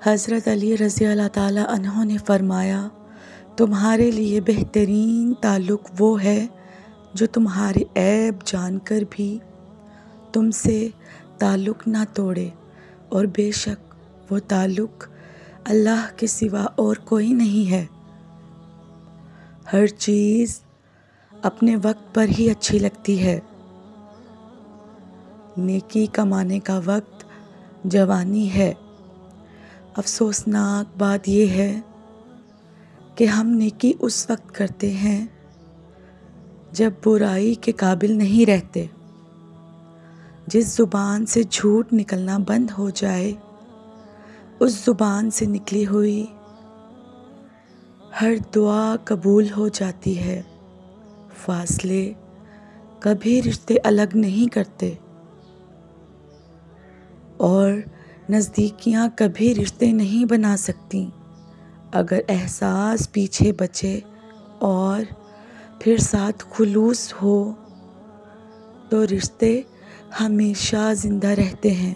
हज़रत अली रज़ी अल्लाह ताला अन्हो ने फ़रमाया, तुम्हारे लिए बेहतरीन ताल्लुक़ वो है जो तुम्हारे ऐब जानकर भी तुमसे ताल्लुक़ ना तोड़े, और बेशक वो ताल्लुक़ अल्लाह के सिवा और कोई नहीं है। हर चीज़ अपने वक्त पर ही अच्छी लगती है। नेकी कमाने का वक्त जवानी है। अफसोसनाक बात यह है कि हम नेकी उस वक्त करते हैं जब बुराई के काबिल नहीं रहते। जिस ज़ुबान से झूठ निकलना बंद हो जाए, उस ज़ुबान से निकली हुई हर दुआ कबूल हो जाती है। फासले कभी रिश्ते अलग नहीं करते और नज़दीकियाँ कभी रिश्ते नहीं बना सकती। अगर एहसास पीछे बचे और फिर साथ खुलूस हो तो रिश्ते हमेशा ज़िंदा रहते हैं।